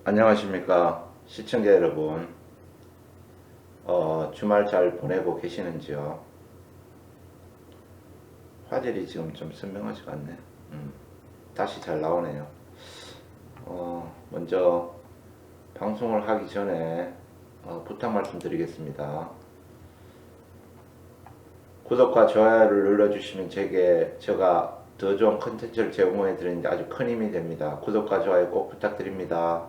안녕하십니까 시청자 여러분. 주말 잘 보내고 계시는지요? 화질이 지금 좀 선명하지가 않네. 다시 잘 나오네요. 먼저 방송을 하기 전에 부탁 말씀드리겠습니다. 구독과 좋아요를 눌러주시면 제가 더 좋은 컨텐츠를 제공해 드리는데 아주 큰 힘이 됩니다. 구독과 좋아요 꼭 부탁드립니다.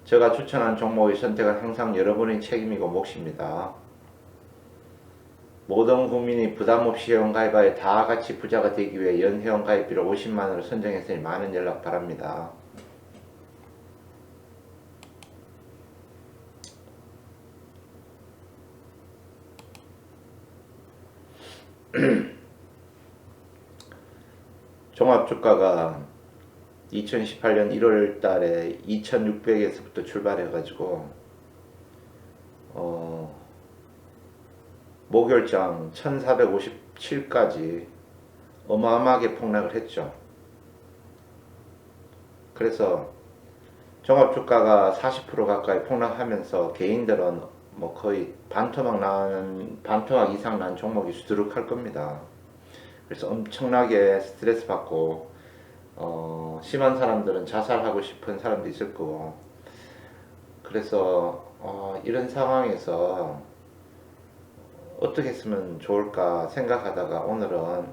제가 추천한 종목의 선택은 항상 여러분의 책임이고 몫입니다. 모든 국민이 부담없이 회원가입하여 다 같이 부자가 되기 위해 연 회원가입비를 50만원을 선정했으니 많은 연락 바랍니다. 종합주가가 2018년 1월 달에 2600에서부터 출발해가지고 목요일장 1457까지 어마어마하게 폭락을 했죠. 그래서 종합주가가 40% 가까이 폭락하면서 개인들은 뭐 거의 반토막 이상 난 종목이 수두룩할 겁니다. 그래서 엄청나게 스트레스 받고 심한 사람들은 자살하고 싶은 사람도 있을 거고, 그래서 이런 상황에서 어떻게 했으면 좋을까 생각하다가 오늘은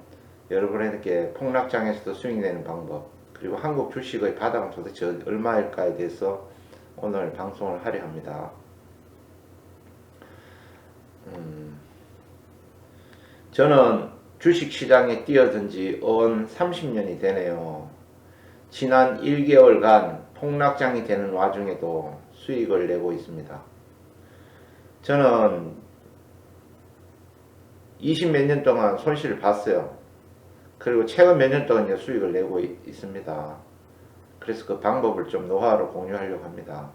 여러분에게 폭락장에서도 수익 내는 방법, 그리고 한국 주식의 바닥은 도대체 얼마일까에 대해서 오늘 방송을 하려 합니다. 저는 주식시장에 뛰어든 지 30년이 되네요. 지난 1개월간 폭락장이 되는 와중에도 수익을 내고 있습니다. 저는 20 몇 년 동안 손실을 봤어요. 그리고 최근 몇 년 동안 수익을 내고 있습니다. 그래서 그 방법을 좀 노하우로 공유하려고 합니다.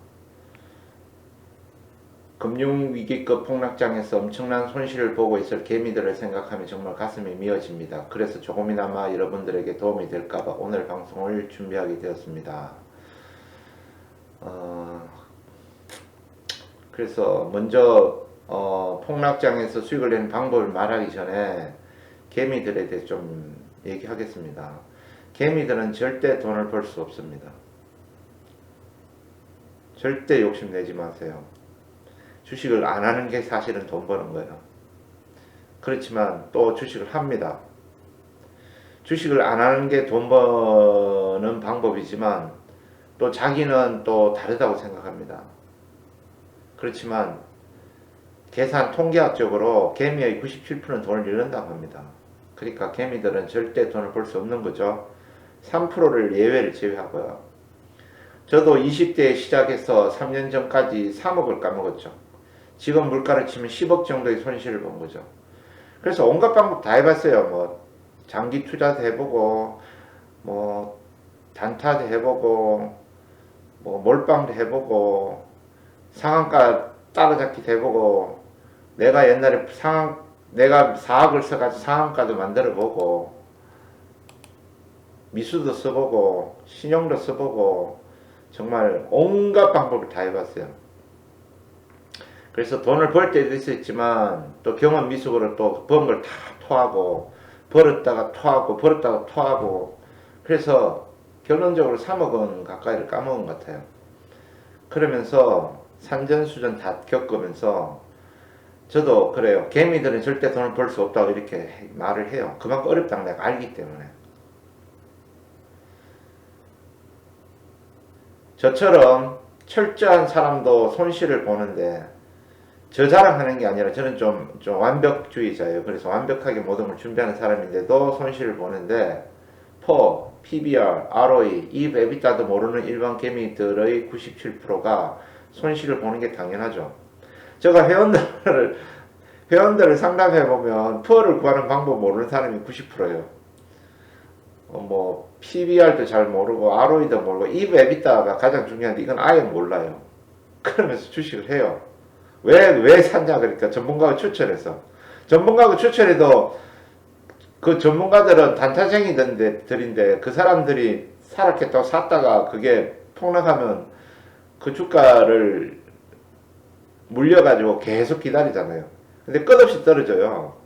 금융위기급 폭락장에서 엄청난 손실을 보고 있을 개미들을 생각하면 정말 가슴이 미어집니다. 그래서 조금이나마 여러분들에게 도움이 될까봐 오늘 방송을 준비하게 되었습니다. 그래서 먼저 폭락장에서 수익을 내는 방법을 말하기 전에 개미들에 대해 좀 얘기하겠습니다. 개미들은 절대 돈을 벌 수 없습니다. 절대 욕심내지 마세요. 주식을 안 하는 게 사실은 돈 버는 거예요. 그렇지만 또 주식을 합니다. 주식을 안 하는 게 돈 버는 방법이지만 또 자기는 또 다르다고 생각합니다. 그렇지만 계산 통계학적으로 개미의 97%는 돈을 잃는다고 합니다. 그러니까 개미들은 절대 돈을 벌 수 없는 거죠. 3%를 예외를 제외하고요. 저도 20대에 시작해서 3년 전까지 3억을 까먹었죠. 지금 물가를 치면 10억 정도의 손실을 본 거죠. 그래서 온갖 방법 다 해봤어요. 뭐 장기 투자도 해보고, 뭐 단타도 해보고, 뭐 몰빵도 해보고, 상한가 따라잡기도 해보고, 내가 옛날에 내가 4억을 써가지고 상한가도 만들어보고, 미수도 써보고, 신용도 써보고, 정말 온갖 방법을 다 해봤어요. 그래서 돈을 벌 때도 있었지만 또 경험 미숙으로 또 번 걸 다 토하고, 벌었다가 토하고, 벌었다가 토하고, 그래서 결론적으로 3억 원 가까이를 까먹은 것 같아요. 그러면서 산전수전 다 겪으면서 저도 그래요. 개미들은 절대 돈을 벌 수 없다고 이렇게 말을 해요. 그만큼 어렵다는 내가 알기 때문에. 저처럼 철저한 사람도 손실을 보는데, 저 자랑하는 게 아니라 저는 좀 완벽주의자예요. 그래서 완벽하게 모든 걸 준비하는 사람인데도 손실을 보는데, PBR, ROE, EV/EBITDA도 모르는 일반 개미들의 97%가 손실을 보는 게 당연하죠. 제가 회원들을 상담해보면 PO를 구하는 방법 모르는 사람이 90%예요. 뭐 PBR도 잘 모르고 ROE도 모르고 EV/EBITDA가 가장 중요한데 이건 아예 몰라요. 그러면서 주식을 해요. 왜 샀냐 그러니까 전문가가 추천해서. 전문가가 추천해도 그 전문가들은 단타쟁이들인데 그 사람들이 사라겠다고 샀다가 그게 폭락하면 그 주가를 물려가지고 계속 기다리잖아요. 근데 끝없이 떨어져요.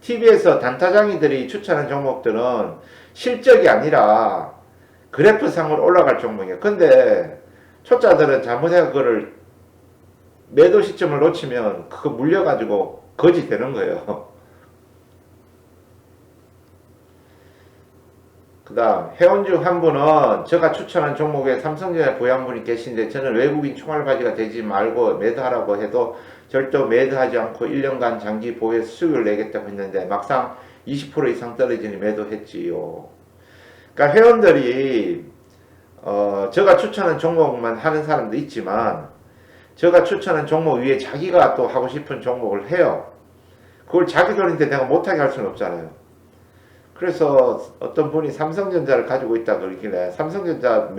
TV에서 단타장이들이 추천한 종목들은 실적이 아니라 그래프상으로 올라갈 종목이에요. 근데 초짜들은 잘못해서 그거를 매도 시점을 놓치면 그거 물려가지고 거지 되는 거예요. 그 다음 회원 중 한 분은 제가 추천한 종목에 삼성전자 보유한 분이 계신데 저는 외국인 총알바지가 되지 말고 매도하라고 해도 절대 매도하지 않고 1년간 장기 보유해서 수익을 내겠다고 했는데 막상 20% 이상 떨어지니 매도했지요. 그러니까 회원들이 제가 추천한 종목만 하는 사람도 있지만 제가 추천한 종목 위에 자기가 또 하고 싶은 종목을 해요. 그걸 자기 돈인데 내가 못하게 할 수는 없잖아요. 그래서 어떤 분이 삼성전자를 가지고 있다 그러길래 삼성전자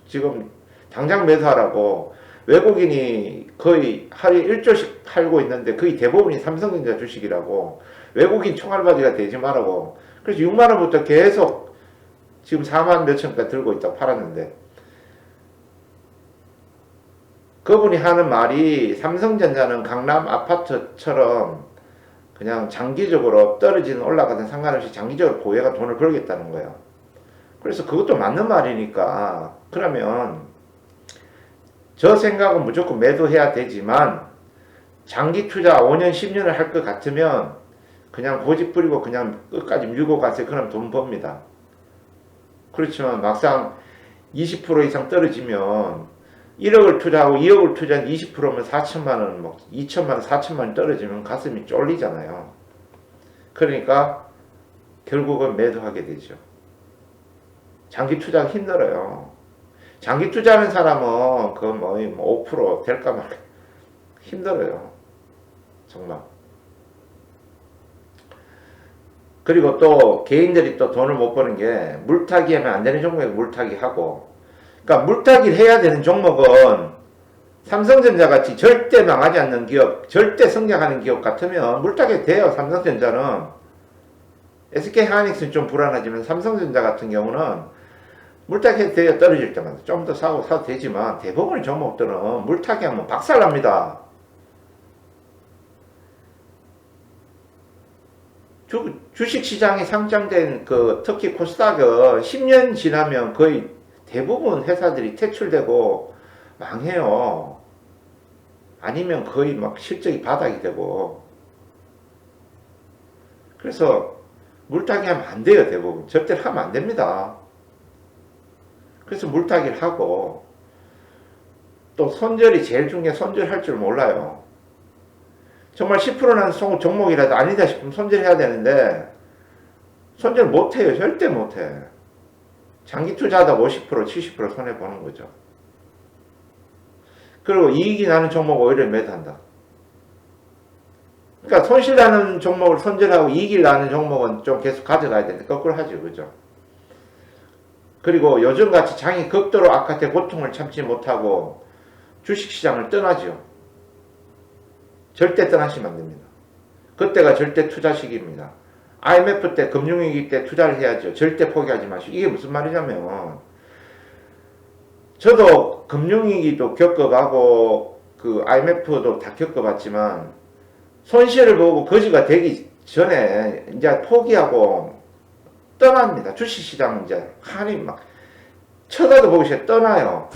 지금 당장 매수하라고 외국인이 거의 하루에 1조씩 팔고 있는데 거의 대부분이 삼성전자 주식이라고 외국인 총알바지가 되지 말라고 그래서 6만원부터 계속 지금 4만 몇천까지 들고 있다고 팔았는데 그분이 하는 말이 삼성전자는 강남 아파트처럼 그냥 장기적으로 떨어지는 올라가든 상관없이 장기적으로 보유가 돈을 벌겠다는 거예요. 그래서 그것도 맞는 말이니까 그러면 저 생각은 무조건 매도해야 되지만 장기 투자 5년 10년을 할 것 같으면 그냥 고집 부리고 그냥 끝까지 밀고 가세요. 그럼 돈 법니다. 그렇지만 막상 20% 이상 떨어지면 1억을 투자하고 2억을 투자한 20%면 4천만원, 뭐 2천만원, 4천만원 떨어지면 가슴이 쫄리잖아요. 그러니까 결국은 매도하게 되죠. 장기 투자가 힘들어요. 장기 투자하는 사람은 그 뭐 5% 될까 말까 힘들어요. 정말. 그리고 또 개인들이 또 돈을 못 버는 게 물타기 하면 안 되는 종목에 물타기 하고 그러니까 물타기를 해야 되는 종목은 삼성전자 같이 절대 망하지 않는 기업, 절대 성장하는 기업 같으면 물타기 돼요. 삼성전자는. SK하이닉스는 좀 불안하지만 삼성전자 같은 경우는 물타기 해도 돼요. 떨어질 때마다. 좀 더 사도 되지만 대부분의 종목들은 물타기 하면 박살납니다. 주식시장에 상장된 특히 코스닥은 10년 지나면 거의 대부분 회사들이 퇴출되고 망해요. 아니면 거의 막 실적이 바닥이 되고. 그래서 물타기 하면 안 돼요. 대부분. 절대로 하면 안 됩니다. 그래서 물타기를 하고 또 손절이 제일 중요해. 손절할 줄 몰라요. 정말 10%는 종목이라도 아니다 싶으면 손절해야 되는데 손절 못해요. 절대 못해. 장기 투자하다 50%, 70% 손해보는 거죠. 그리고 이익이 나는 종목 오히려 매도한다. 그러니까 손실 나는 종목을 손절하고 이익이 나는 종목은 좀 계속 가져가야 되는데 거꾸로 하죠. 그죠? 그리고 요즘같이 장이 극도로 악화돼 고통을 참지 못하고 주식시장을 떠나죠. 절대 떠나시면 안 됩니다. 그때가 절대 투자 시기입니다. IMF 때 금융위기 때 투자를 해야죠. 절대 포기하지 마시고. 이게 무슨 말이냐면 저도 금융위기도 겪어가고 그 IMF도 다 겪어봤지만 손실을 보고 거지가 되기 전에 이제 포기하고 떠납니다. 주식시장 이제 한이 막 쳐다도 보기 싫어 떠나요.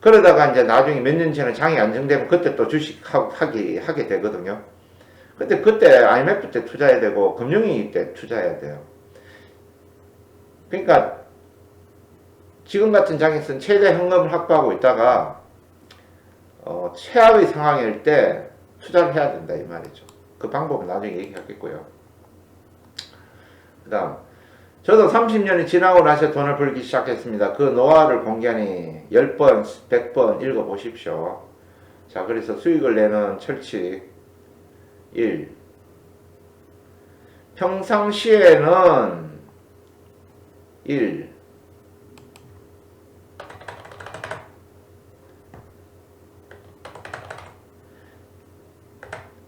그러다가 이제 나중에 몇 년 전에 장이 안정되면 그때 또 주식 하게 되거든요. 근데 그때 IMF 때 투자해야 되고 금융위기 때 투자해야 돼요. 그러니까 지금 같은 장에서는 최대 현금을 확보하고 있다가 최악의 상황일 때 투자를 해야 된다 이 말이죠. 그 방법은 나중에 얘기하겠고요. 그 다음 저도 30년이 지나고 나서 돈을 벌기 시작했습니다. 그 노하우를 공개하니 10번, 100번 읽어보십시오. 자, 그래서 수익을 내는 철칙 1. 평상시에는 1.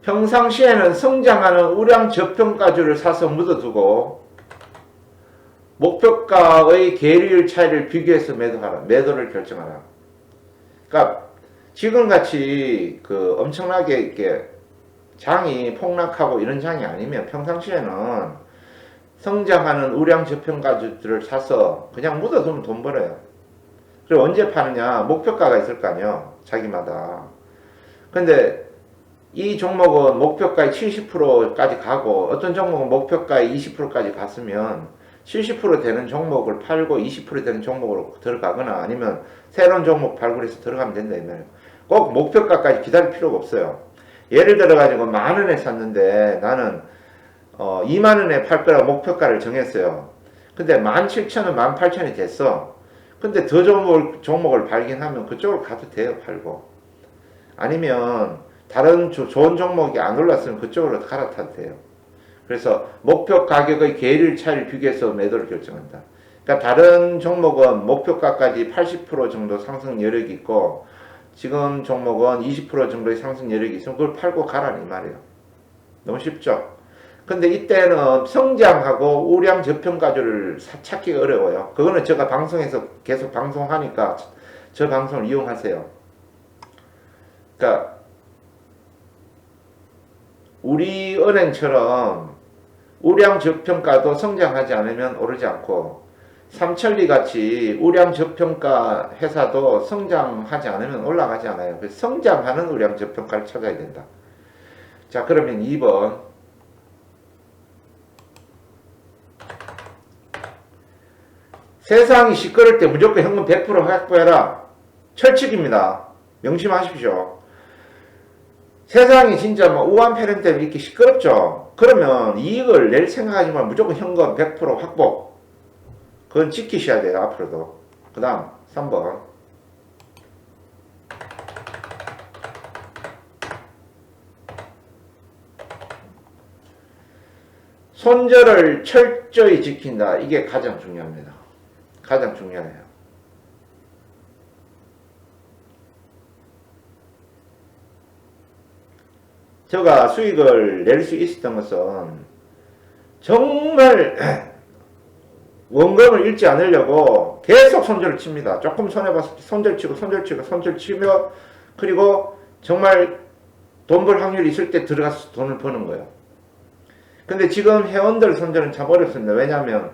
평상시에는 성장하는 우량 저평가주를 사서 묻어두고 목표가의 계리율 차이를 비교해서 매도하라. 매도를 결정하라. 그러니까 지금같이 그 엄청나게 이렇게 장이 폭락하고 이런 장이 아니면 평상시에는 성장하는 우량 저평가주들을 사서 그냥 묻어두면 돈 벌어요. 그리고 언제 파느냐? 목표가가 있을 거 아니에요. 자기마다. 근데 이 종목은 목표가의 70%까지 가고 어떤 종목은 목표가의 20%까지 갔으면 70% 되는 종목을 팔고 20% 되는 종목으로 들어가거나 아니면 새로운 종목 발굴해서 들어가면 된다 이 말이에요. 꼭 목표가까지 기다릴 필요가 없어요. 예를 들어 가지고 10,000원에 샀는데 나는 20,000원에 팔 거라고 목표가를 정했어요. 근데 17,000원, 18,000원이 됐어. 근데 더 좋은 종목을 발견하면 그쪽으로 가도 돼요. 팔고. 아니면 다른 좋은 종목이 안 올랐으면 그쪽으로 갈아타도 돼요. 그래서 목표 가격의 계율 차이를 비교해서 매도를 결정한다. 그러니까 다른 종목은 목표가까지 80% 정도 상승 여력이 있고 지금 종목은 20% 정도의 상승 여력이 있으면 그걸 팔고 가라는 이 말이에요. 너무 쉽죠? 근데 이때는 성장하고 우량 저평가주를 찾기가 어려워요. 그거는 제가 방송에서 계속 방송하니까 저 방송을 이용하세요. 그러니까 우리 은행처럼 우량 저평가도 성장하지 않으면 오르지 않고 삼천리 같이 우량 저평가 회사도 성장하지 않으면 올라가지 않아요. 그래서 성장하는 우량 저평가를 찾아야 된다. 자, 그러면 2번. 세상이 시끄러울 때 무조건 현금 100% 확보해라. 철칙입니다. 명심하십시오. 세상이 진짜 뭐 우한폐렴 때문에 이렇게 시끄럽죠. 그러면 이익을 낼 생각하지만 무조건 현금 100% 확보. 그건 지키셔야 돼요. 앞으로도. 그 다음 3번. 손절을 철저히 지킨다. 이게 가장 중요합니다. 가장 중요해요. 제가 수익을 낼 수 있었던 것은 정말 원금을 잃지 않으려고 계속 손절을 칩니다. 조금 손해봤을 때 손절 치며 그리고 정말 돈 벌 확률이 있을 때 들어가서 돈을 버는 거예요. 근데 지금 회원들 손절은 참 어렵습니다. 왜냐하면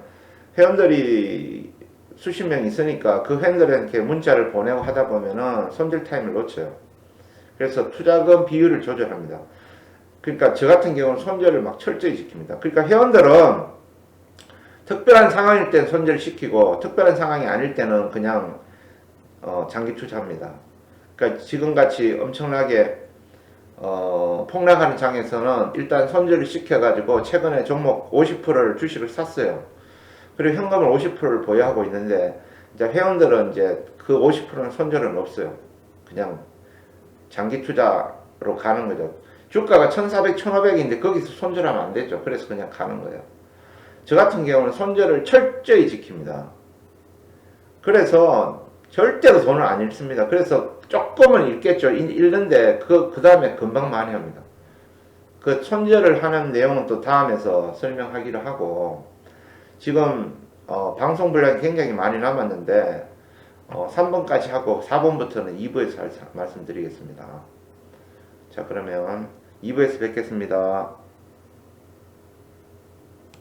회원들이 수십 명 있으니까 그 회원들한테 문자를 보내고 하다 보면은 손절 타임을 놓쳐요. 그래서 투자금 비율을 조절합니다. 그러니까 저 같은 경우는 손절을 막 철저히 지킵니다. 그러니까 회원들은 특별한 상황일 땐 손절시키고 특별한 상황이 아닐 때는 그냥 장기 투자합니다. 그러니까 지금같이 엄청나게 폭락하는 장에서는 일단 손절을 시켜가지고 최근에 종목 50%를 주식을 샀어요. 그리고 현금을 50%를 보유하고 있는데 이제 회원들은 이제 그 50%는 손절은 없어요. 그냥 장기 투자로 가는 거죠. 주가가 1,400, 1,500인데 거기서 손절하면 안 되죠. 그래서 그냥 가는 거예요. 저 같은 경우는 손절을 철저히 지킵니다. 그래서 절대로 돈을 안 잃습니다. 그래서 조금은 잃겠죠. 잃는데 그 다음에 금방 많이 합니다. 그 손절을 하는 내용은 또 다음에서 설명하기로 하고 지금 방송 분량이 굉장히 많이 남았는데 3번까지 하고 4번부터는 2부에서 말씀드리겠습니다. 자, 그러면 2부에서 뵙겠습니다.